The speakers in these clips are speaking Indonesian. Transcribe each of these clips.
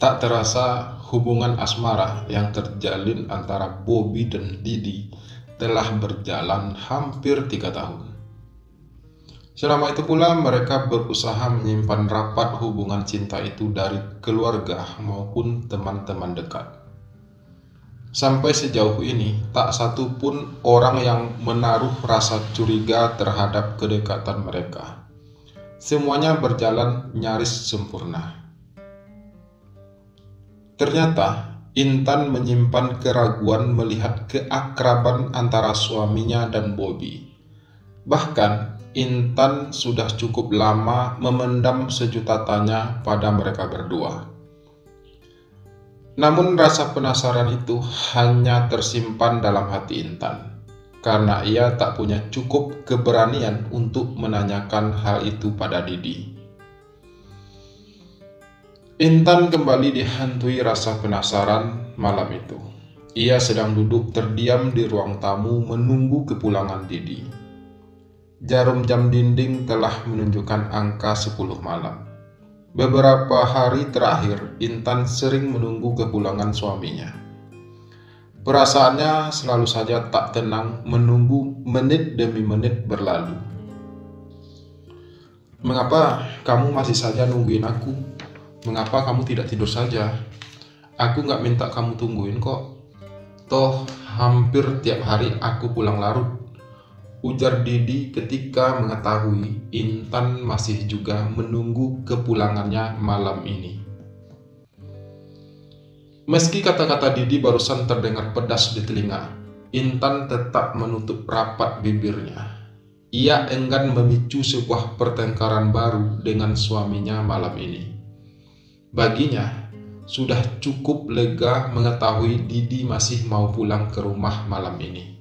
Tak terasa, hubungan asmara yang terjalin antara Bobby dan Didi telah berjalan hampir 3 tahun. Selama itu pula mereka berusaha menyimpan rapat hubungan cinta itu dari keluarga maupun teman-teman dekat. Sampai sejauh ini, tak satu pun orang yang menaruh rasa curiga terhadap kedekatan mereka. Semuanya berjalan nyaris sempurna. Ternyata, Intan menyimpan keraguan melihat keakraban antara suaminya dan Bobby. Bahkan, Intan sudah cukup lama memendam sejuta tanya pada mereka berdua. Namun rasa penasaran itu hanya tersimpan dalam hati Intan, karena ia tak punya cukup keberanian untuk menanyakan hal itu pada Didi. Intan kembali dihantui rasa penasaran malam itu. Ia sedang duduk terdiam di ruang tamu menunggu kepulangan Didi. Jarum jam dinding telah menunjukkan angka 10 malam. Beberapa hari terakhir, Intan sering menunggu kepulangan suaminya. Perasaannya selalu saja tak tenang menunggu menit demi menit berlalu. "Mengapa kamu masih saja nungguin aku? Mengapa kamu tidak tidur saja? Aku gak minta kamu tungguin kok. Toh hampir tiap hari aku pulang larut," ujar Didi ketika mengetahui Intan masih juga menunggu kepulangannya malam ini. Meski kata-kata Didi barusan terdengar pedas di telinga, Intan tetap menutup rapat bibirnya. Ia enggan memicu sebuah pertengkaran baru dengan suaminya malam ini. Baginya, sudah cukup lega mengetahui Didi masih mau pulang ke rumah malam ini.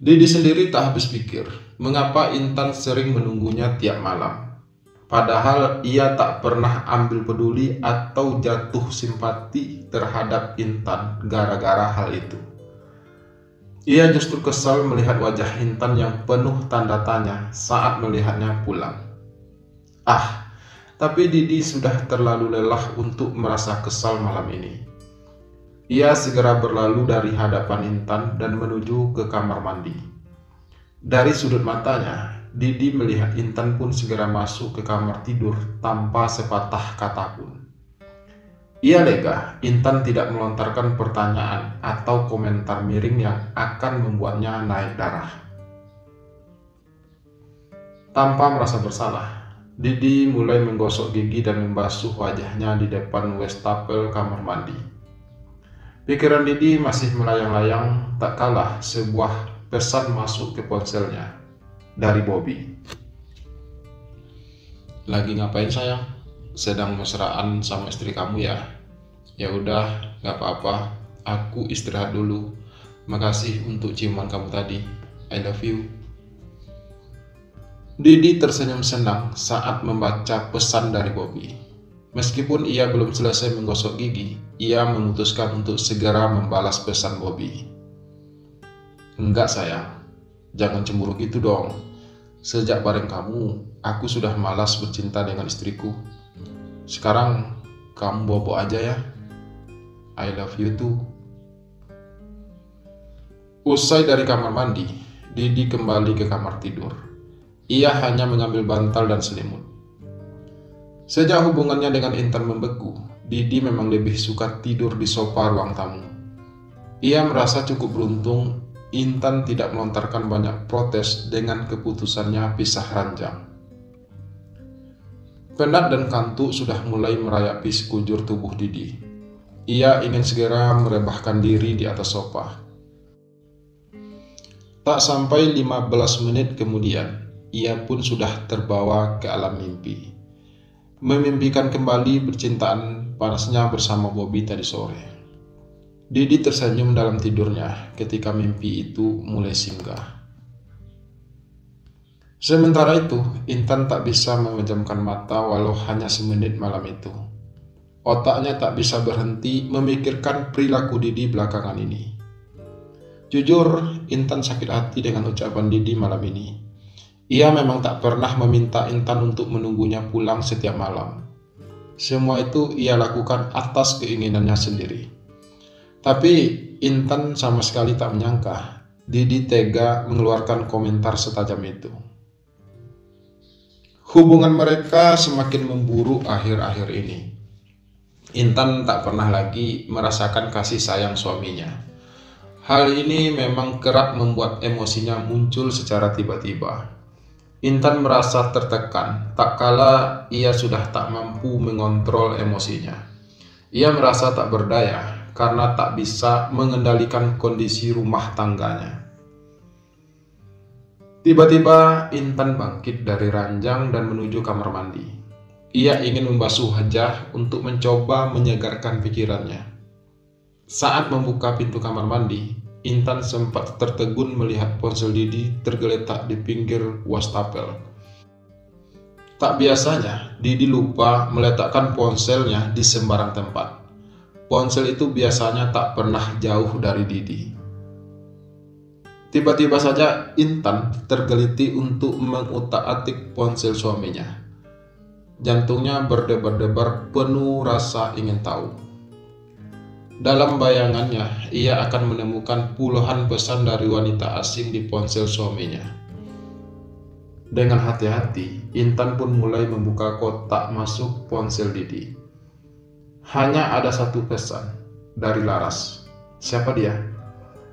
Didi sendiri tak habis pikir, mengapa Intan sering menunggunya tiap malam. Padahal ia tak pernah ambil peduli atau jatuh simpati terhadap Intan gara-gara hal itu. Ia justru kesal melihat wajah Intan yang penuh tanda tanya saat melihatnya pulang. Tapi Didi sudah terlalu lelah untuk merasa kesal malam ini. Ia segera berlalu dari hadapan Intan dan menuju ke kamar mandi. Dari sudut matanya, Didi melihat Intan pun segera masuk ke kamar tidur tanpa sepatah kata pun. Ia lega Intan tidak melontarkan pertanyaan atau komentar miring yang akan membuatnya naik darah. Tanpa merasa bersalah, Didi mulai menggosok gigi dan membasuh wajahnya di depan wastafel kamar mandi. Pikiran Didi masih melayang-layang tak kalah sebuah pesan masuk ke ponselnya dari Bobby. "Lagi ngapain sayang? Sedang mesraan sama istri kamu ya? Ya udah, gak apa-apa. Aku istirahat dulu. Makasih untuk ciuman kamu tadi. I love you." Didi tersenyum senang saat membaca pesan dari Bobby. Meskipun ia belum selesai menggosok gigi, ia memutuskan untuk segera membalas pesan Bobby. "Enggak sayang, jangan cemburu gitu dong. Sejak bareng kamu, aku sudah malas bercinta dengan istriku. Sekarang kamu bobo aja ya. I love you too." Usai dari kamar mandi, Didi kembali ke kamar tidur. Ia hanya mengambil bantal dan selimut. Sejak hubungannya dengan Intan membeku, Didi memang lebih suka tidur di sofa ruang tamu. Ia merasa cukup beruntung Intan tidak melontarkan banyak protes dengan keputusannya pisah ranjang. Penat dan kantuk sudah mulai merayapi sekujur tubuh Didi. Ia ingin segera merebahkan diri di atas sofa. Tak sampai 15 menit kemudian, ia pun sudah terbawa ke alam mimpi. Memimpikan kembali percintaan panasnya bersama Bobby tadi sore. Didi tersenyum dalam tidurnya ketika mimpi itu mulai singgah. Sementara itu, Intan tak bisa memejamkan mata walau hanya semenit malam itu. Otaknya tak bisa berhenti memikirkan perilaku Didi belakangan ini. Jujur, Intan sakit hati dengan ucapan Didi malam ini. Ia memang tak pernah meminta Intan untuk menunggunya pulang setiap malam. Semua itu ia lakukan atas keinginannya sendiri. Tapi Intan sama sekali tak menyangka Didi tega mengeluarkan komentar setajam itu. Hubungan mereka semakin memburuk akhir-akhir ini. Intan tak pernah lagi merasakan kasih sayang suaminya. Hal ini memang kerap membuat emosinya muncul secara tiba-tiba. Intan merasa tertekan, tak kala ia sudah tak mampu mengontrol emosinya. Ia merasa tak berdaya karena tak bisa mengendalikan kondisi rumah tangganya. Tiba-tiba Intan bangkit dari ranjang dan menuju kamar mandi. Ia ingin membasuh wajah untuk mencoba menyegarkan pikirannya. Saat membuka pintu kamar mandi, Intan sempat tertegun melihat ponsel Didi tergeletak di pinggir wastafel. Tak biasanya, Didi lupa meletakkan ponselnya di sembarang tempat. Ponsel itu biasanya tak pernah jauh dari Didi. Tiba-tiba saja Intan tergeliti untuk mengutak-atik ponsel suaminya. Jantungnya berdebar-debar penuh rasa ingin tahu. Dalam bayangannya, ia akan menemukan puluhan pesan dari wanita asing di ponsel suaminya. Dengan hati-hati, Intan pun mulai membuka kotak masuk ponsel Didi. Hanya ada satu pesan dari Laras. Siapa dia?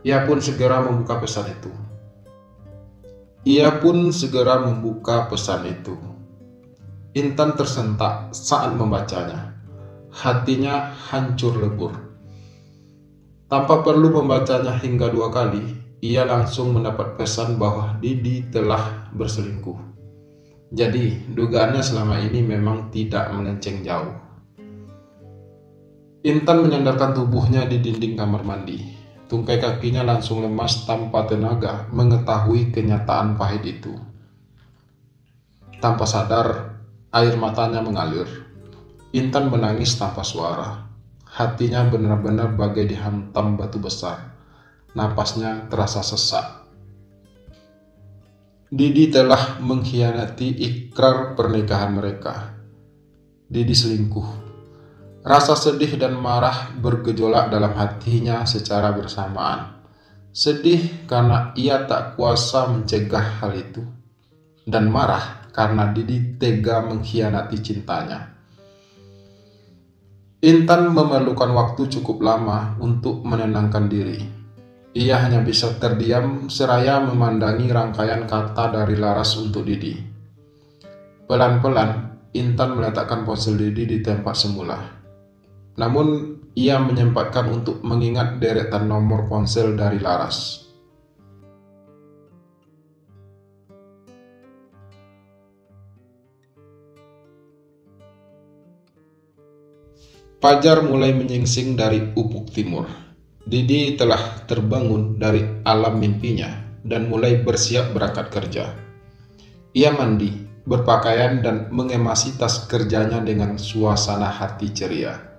Ia pun segera membuka pesan itu. Intan tersentak saat membacanya. Hatinya hancur lebur. Tanpa perlu membacanya hingga 2 kali, ia langsung mendapat pesan bahwa Didi telah berselingkuh. Jadi, dugaannya selama ini memang tidak melenceng jauh. Intan menyandarkan tubuhnya di dinding kamar mandi. Tungkai kakinya langsung lemas tanpa tenaga mengetahui kenyataan pahit itu. Tanpa sadar, air matanya mengalir. Intan menangis tanpa suara. Hatinya benar-benar bagai dihantam batu besar. Napasnya terasa sesak. Didi telah mengkhianati ikrar pernikahan mereka. Didi selingkuh. Rasa sedih dan marah bergejolak dalam hatinya secara bersamaan. Sedih karena ia tak kuasa mencegah hal itu, dan marah karena Didi tega mengkhianati cintanya. Intan memerlukan waktu cukup lama untuk menenangkan diri. Ia hanya bisa terdiam seraya memandangi rangkaian kata dari Laras untuk Didi. Pelan-pelan, Intan meletakkan ponsel Didi di tempat semula. Namun, ia menyempatkan untuk mengingat deretan nomor ponsel dari Laras. Fajar mulai menyingsing dari ufuk timur. Didi telah terbangun dari alam mimpinya dan mulai bersiap berangkat kerja. Ia mandi, berpakaian dan mengemasi tas kerjanya dengan suasana hati ceria.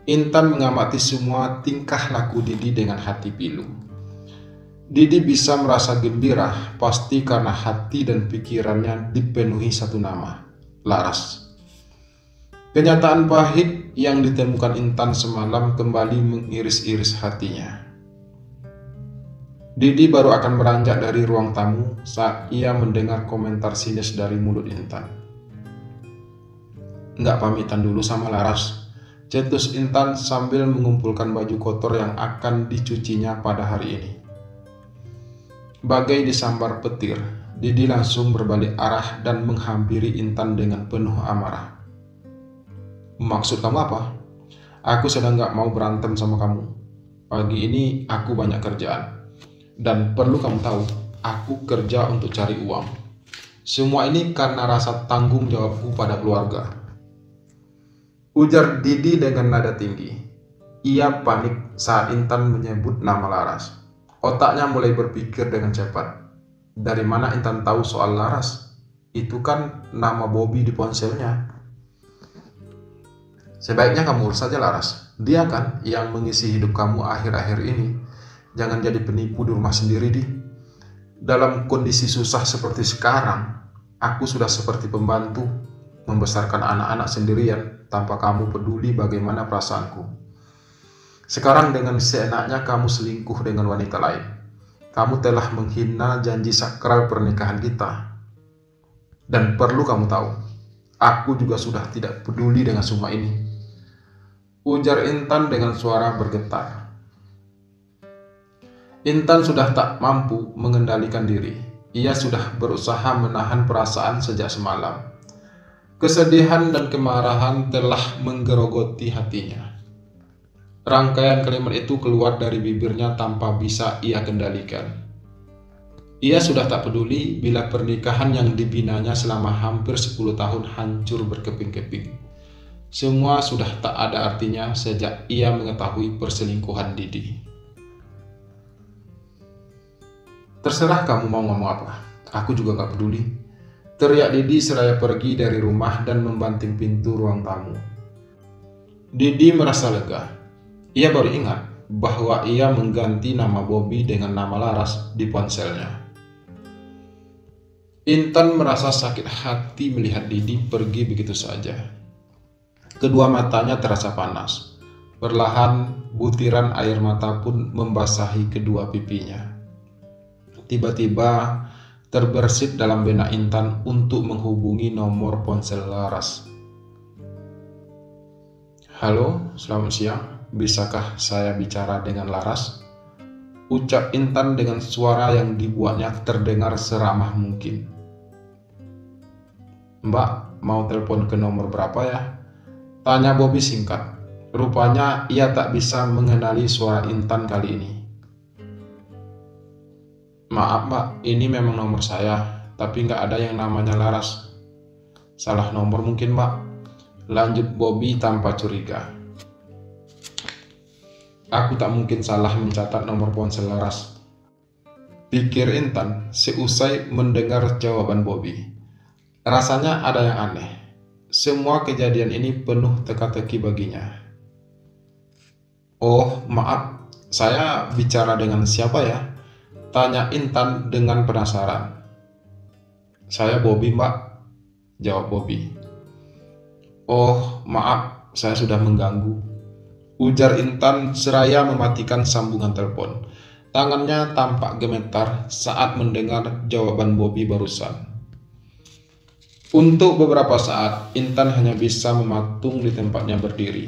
Intan mengamati semua tingkah laku Didi dengan hati pilu. Didi bisa merasa gembira pasti karena hati dan pikirannya dipenuhi satu nama, Laras. Kenyataan pahit yang ditemukan Intan semalam kembali mengiris-iris hatinya. Didi baru akan beranjak dari ruang tamu saat ia mendengar komentar sinis dari mulut Intan. "Nggak pamitan dulu sama Laras?" cetus Intan sambil mengumpulkan baju kotor yang akan dicucinya pada hari ini. Bagai disambar petir, Didi langsung berbalik arah dan menghampiri Intan dengan penuh amarah. Maksud kamu apa? Aku sedang gak mau berantem sama kamu. Pagi ini aku banyak kerjaan. Dan perlu kamu tahu, aku kerja untuk cari uang. Semua ini karena rasa tanggung jawabku pada keluarga. Ujar Didi dengan nada tinggi. Ia panik saat Intan menyebut nama Laras. Otaknya mulai berpikir dengan cepat. Dari mana Intan tahu soal Laras? Itu kan nama Bobby di ponselnya. Sebaiknya kamu urus saja Laras. Dia kan yang mengisi hidup kamu akhir-akhir ini. Jangan jadi penipu di rumah sendiri, Di. Dalam kondisi susah seperti sekarang, aku sudah seperti pembantu membesarkan anak-anak sendirian tanpa kamu peduli bagaimana perasaanku. Sekarang dengan seenaknya kamu selingkuh dengan wanita lain. Kamu telah menghina janji sakral pernikahan kita. Dan perlu kamu tahu, aku juga sudah tidak peduli dengan semua ini. Ujar Intan dengan suara bergetar. Intan sudah tak mampu mengendalikan diri. Ia sudah berusaha menahan perasaan sejak semalam. Kesedihan dan kemarahan telah menggerogoti hatinya. Rangkaian kalimat itu keluar dari bibirnya tanpa bisa ia kendalikan. Ia sudah tak peduli bila pernikahan yang dibinanya selama hampir 10 tahun hancur berkeping-keping. Semua sudah tak ada artinya sejak ia mengetahui perselingkuhan Didi. Terserah kamu mau ngomong apa, aku juga gak peduli. Teriak Didi seraya pergi dari rumah dan membanting pintu ruang tamu. Didi merasa lega. Ia baru ingat bahwa ia mengganti nama Bobby dengan nama Laras di ponselnya. Intan merasa sakit hati melihat Didi pergi begitu saja. Kedua matanya terasa panas. Perlahan butiran air mata pun membasahi kedua pipinya. Tiba-tiba terbersit dalam benak Intan untuk menghubungi nomor ponsel Laras. Halo, selamat siang. Bisakah saya bicara dengan Laras? Ucap Intan dengan suara yang dibuatnya terdengar seramah mungkin. Mbak, mau telepon ke nomor berapa ya? Tanya Bobby singkat. Rupanya ia tak bisa mengenali suara Intan kali ini. Maaf mbak, ini memang nomor saya, tapi nggak ada yang namanya Laras. Salah nomor mungkin mbak. Lanjut Bobby tanpa curiga. Aku tak mungkin salah mencatat nomor ponsel Laras, pikir Intan seusai mendengar jawaban Bobby. Rasanya ada yang aneh. Semua kejadian ini penuh teka-teki baginya. Oh maaf, saya bicara dengan siapa ya? Tanya Intan dengan penasaran. Saya Bobby mbak, jawab Bobby. Oh maaf, saya sudah mengganggu, ujar Intan seraya mematikan sambungan telepon. Tangannya tampak gemetar saat mendengar jawaban Bobby barusan. Untuk beberapa saat, Intan hanya bisa mematung di tempatnya berdiri.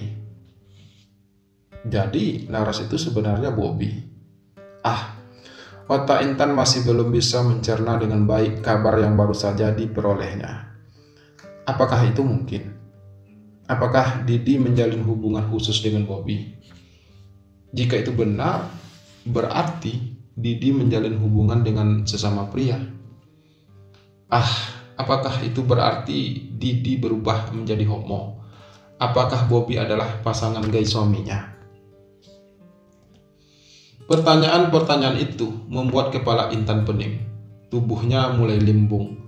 Jadi, Laras itu sebenarnya Bobby. Otak Intan masih belum bisa mencerna dengan baik kabar yang baru saja diperolehnya. Apakah itu mungkin? Apakah Didi menjalin hubungan khusus dengan Bobby? Jika itu benar, berarti Didi menjalin hubungan dengan sesama pria. Apakah itu berarti Didi berubah menjadi homo? Apakah Bobby adalah pasangan gay suaminya? Pertanyaan-pertanyaan itu membuat kepala Intan pening. Tubuhnya mulai limbung.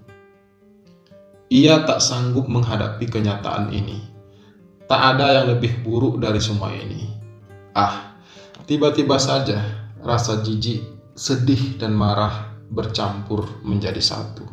Ia tak sanggup menghadapi kenyataan ini. Tak ada yang lebih buruk dari semua ini. Tiba-tiba saja rasa jijik, sedih dan marah bercampur menjadi satu.